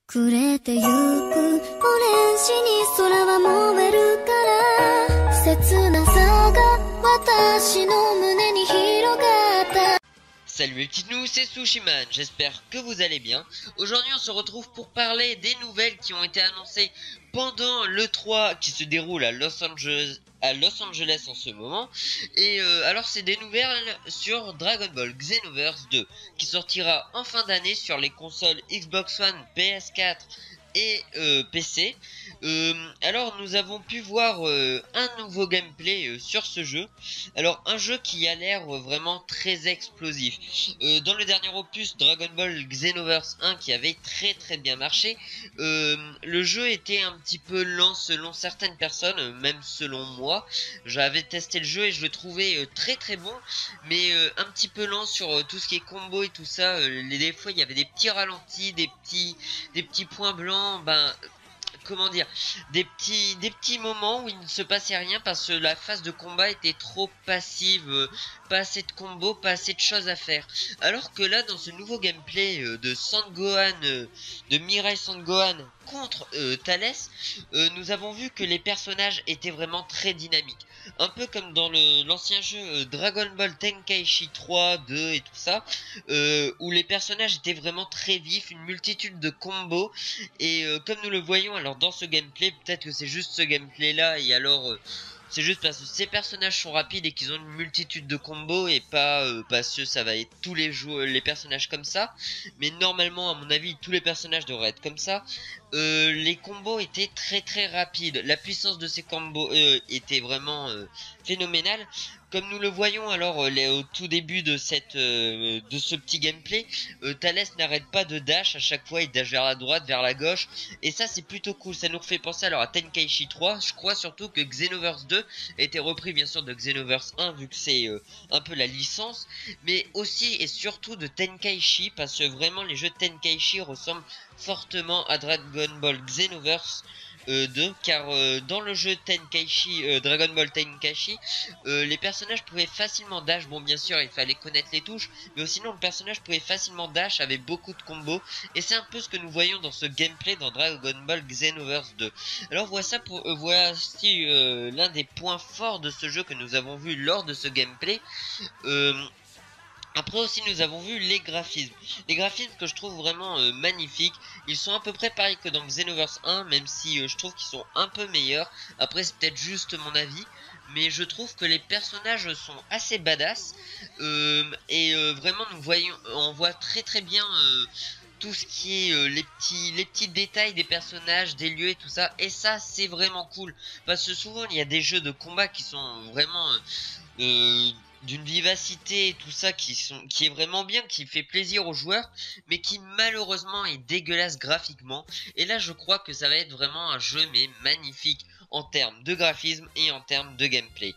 暮れてゆくオレンジに空は燃えるから切なさが私の胸に広がった。 Salut mes petites nous, c'est Sushiman, j'espère que vous allez bien. Aujourd'hui on se retrouve pour parler des nouvelles qui ont été annoncées pendant l'E3 qui se déroule à Los Angeles en ce moment. Et alors c'est des nouvelles sur Dragon Ball Xenoverse 2 qui sortira en fin d'année sur les consoles Xbox One, PS4 et PC. Alors nous avons pu voir un nouveau gameplay sur ce jeu. Alors un jeu qui a l'air vraiment très explosif. Dans le dernier opus Dragon Ball Xenoverse 1 qui avait très bien marché, le jeu était un petit peu lent selon certaines personnes, même selon moi. J'avais testé le jeu et je le trouvais très bon, mais un petit peu lent sur tout ce qui est combo et tout ça. Des fois il y avait des petits ralentis, des petits points blancs, comment dire, des petits moments où il ne se passait rien parce que la phase de combat était trop passive, pas assez de combos, pas assez de choses à faire. Alors que là, dans ce nouveau gameplay de Sangohan, de Mirai Sangohan contre Thalès, nous avons vu que les personnages étaient vraiment très dynamiques. Un peu comme dans l'ancien jeu Dragon Ball Tenkaichi 3, 2 et tout ça, où les personnages étaient vraiment très vifs, une multitude de combos. Et comme nous le voyons alors dans ce gameplay, peut-être que c'est juste ce gameplay là et alors c'est juste parce que ces personnages sont rapides et qu'ils ont une multitude de combos et pas parce que ça va être tous les personnages comme ça. Mais normalement à mon avis tous les personnages devraient être comme ça. Les combos étaient très rapides. La puissance de ces combos était vraiment phénoménale. Comme nous le voyons alors au tout début de de ce petit gameplay, Thalès n'arrête pas de dash à chaque fois, il dash vers la droite, vers la gauche, et ça c'est plutôt cool. Ça nous refait penser alors à Tenkaichi 3. Je crois surtout que Xenoverse 2 a été repris bien sûr de Xenoverse 1 vu que c'est un peu la licence, mais aussi et surtout de Tenkaichi parce que vraiment les jeux de Tenkaichi ressemblent fortement à Dragon Ball Xenoverse 2, car dans le jeu Tenkaichi, Dragon Ball Tenkaichi, les personnages pouvaient facilement dash. Bon, bien sûr il fallait connaître les touches, mais sinon le personnage pouvait facilement dash avec beaucoup de combos, et c'est un peu ce que nous voyons dans ce gameplay dans Dragon Ball Xenoverse 2. Alors voici l'un des points forts de ce jeu que nous avons vu lors de ce gameplay. Après aussi nous avons vu les graphismes. Les graphismes que je trouve vraiment magnifiques. Ils sont à peu près pareils que dans Xenoverse 1, même si je trouve qu'ils sont un peu meilleurs. Après c'est peut-être juste mon avis, mais je trouve que les personnages sont assez badass. Vraiment on voit très bien tout ce qui est les petits détails des personnages, des lieux et tout ça. Et ça c'est vraiment cool. Parce que souvent il y a des jeux de combat qui sont vraiment... d'une vivacité et tout ça qui est vraiment bien, qui fait plaisir aux joueurs, mais qui malheureusement est dégueulasse graphiquement. Et là je crois que ça va être vraiment un jeu mais magnifique en termes de graphisme et en termes de gameplay.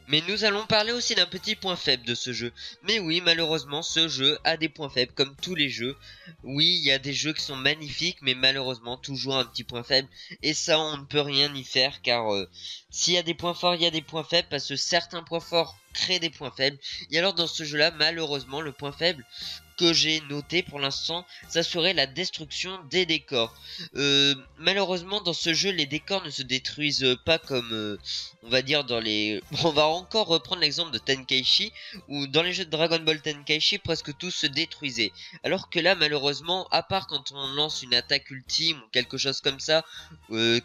Mais nous allons parler aussi d'un petit point faible de ce jeu. Mais oui, malheureusement, ce jeu a des points faibles, comme tous les jeux. Oui, il y a des jeux qui sont magnifiques, mais malheureusement, toujours un petit point faible. Et ça, on ne peut rien y faire, car s'il y a des points forts, il y a des points faibles, parce que certains points forts créent des points faibles. Et alors, dans ce jeu-là, malheureusement, le point faible que j'ai noté pour l'instant, ça serait la destruction des décors. Malheureusement dans ce jeu les décors ne se détruisent pas comme on va dire dans les... On va encore reprendre l'exemple de Tenkaichi, où dans les jeux de Dragon Ball Tenkaichi presque tout se détruisait, alors que là malheureusement à part quand on lance une attaque ultime ou quelque chose comme ça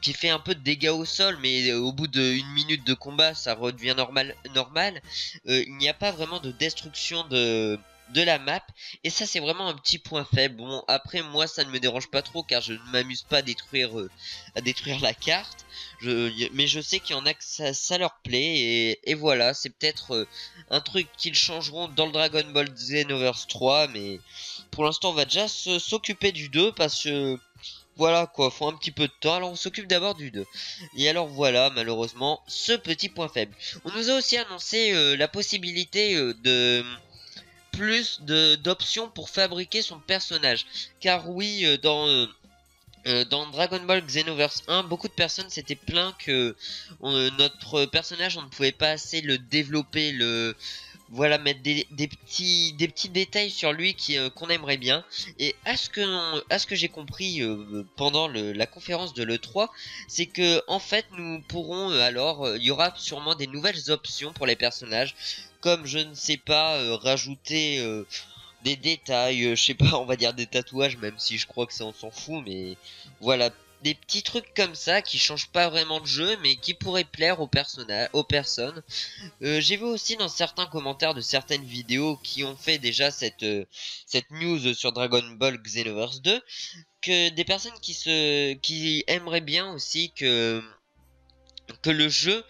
qui fait un peu de dégâts au sol, mais au bout d'une minute de combat ça redevient normal, il n'y a pas vraiment de destruction de la map, et ça c'est vraiment un petit point faible. Bon après moi ça ne me dérange pas trop car je ne m'amuse pas à détruire la carte, mais je sais qu'il y en a que ça leur plaît, et voilà, c'est peut-être un truc qu'ils changeront dans le Dragon Ball Xenoverse 3, mais pour l'instant on va déjà s'occuper du 2 parce que voilà quoi, faut un petit peu de temps. Alors on s'occupe d'abord du 2. Et alors voilà, malheureusement ce petit point faible. On nous a aussi annoncé la possibilité de plus d'options pour fabriquer son personnage, car oui dans Dragon Ball Xenoverse 1 beaucoup de personnes s'étaient plaints que notre personnage on ne pouvait pas assez le développer, voilà, mettre des petits détails sur lui qu'on aimerait bien. Et à ce que j'ai compris pendant la conférence de l'E3, c'est que en fait nous pourrons il y aura sûrement des nouvelles options pour les personnages, comme je ne sais pas, rajouter des détails, je sais pas, on va dire des tatouages, même si je crois que ça on s'en fout, mais voilà, des petits trucs comme ça qui changent pas vraiment de jeu, mais qui pourraient plaire aux personnes. J'ai vu aussi dans certains commentaires de certaines vidéos qui ont fait déjà cette news sur Dragon Ball Xenoverse 2, que des personnes qui aimeraient bien aussi que le jeu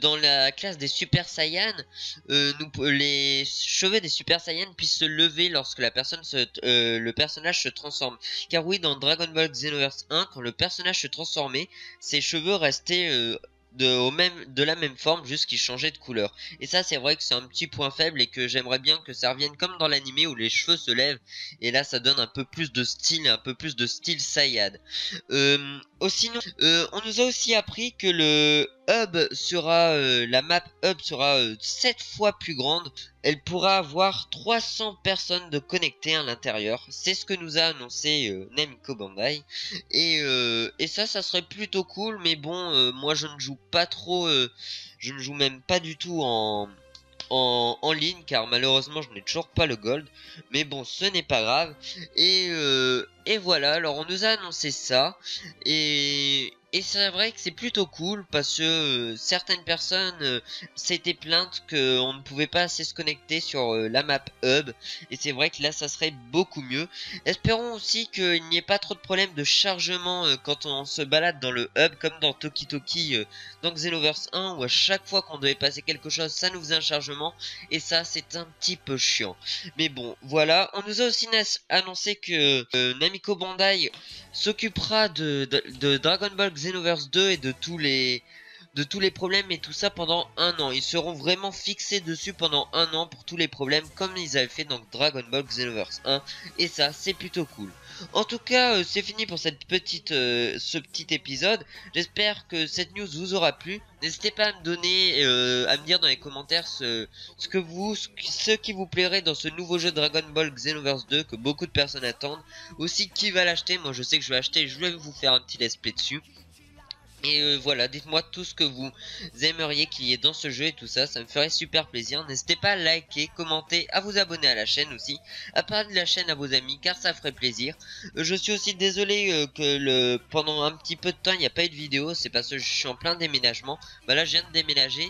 dans la classe des Super Saiyan, les cheveux des Super Saiyan puissent se lever lorsque le personnage se transforme. Car oui, dans Dragon Ball Xenoverse 1, quand le personnage se transformait, ses cheveux restaient de la même forme, juste qu'ils changeaient de couleur. Et ça, c'est vrai que c'est un petit point faible et que j'aimerais bien que ça revienne comme dans l'animé où les cheveux se lèvent, et là ça donne un peu plus de style Saiyan. Sinon, on nous a aussi appris que la map hub sera 7 fois plus grande. Elle pourra avoir 300 personnes de connectées à l'intérieur. C'est ce que nous a annoncé Namco Bandai. Et ça serait plutôt cool. Mais bon, moi je ne joue pas trop. Je ne joue même pas du tout en ligne, car malheureusement je n'ai toujours pas le gold, mais bon, ce n'est pas grave. Et voilà, alors on nous a annoncé ça, et c'est vrai que c'est plutôt cool, parce que certaines personnes s'étaient plaintes qu'on ne pouvait pas assez se connecter sur la map hub, et c'est vrai que là ça serait beaucoup mieux. Espérons aussi qu'il n'y ait pas trop de problèmes de chargement quand on se balade dans le hub, comme dans Toki Toki dans Xenoverse 1, où à chaque fois qu'on devait passer quelque chose, ça nous faisait un chargement, et ça c'est un petit peu chiant. Mais bon, voilà, on nous a aussi annoncé que Namco Bandai s'occupera de Dragon Ball Xenoverse 2 et de tous les problèmes et tout ça pendant un an. Ils seront vraiment fixés dessus pendant un an pour tous les problèmes, comme ils avaient fait dans Dragon Ball Xenoverse 1, et ça c'est plutôt cool. En tout cas, c'est fini pour ce petit épisode. J'espère que cette news vous aura plu. N'hésitez pas à me dire dans les commentaires ce qui vous plairait dans ce nouveau jeu Dragon Ball Xenoverse 2 que beaucoup de personnes attendent. Aussi, qui va l'acheter? Moi, je sais que je vais acheter et je vais vous faire un petit let's play dessus. Et voilà, dites-moi tout ce que vous aimeriez qu'il y ait dans ce jeu et tout ça, ça me ferait super plaisir. N'hésitez pas à liker, commenter, à vous abonner à la chaîne aussi, à parler de la chaîne à vos amis, car ça ferait plaisir. Je suis aussi désolé que pendant un petit peu de temps il n'y a pas eu de vidéo, c'est parce que je suis en plein déménagement. Bah là je viens de déménager,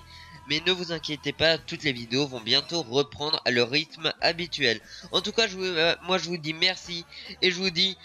mais ne vous inquiétez pas, toutes les vidéos vont bientôt reprendre à leur rythme habituel. En tout cas, moi je vous dis merci, et je vous dis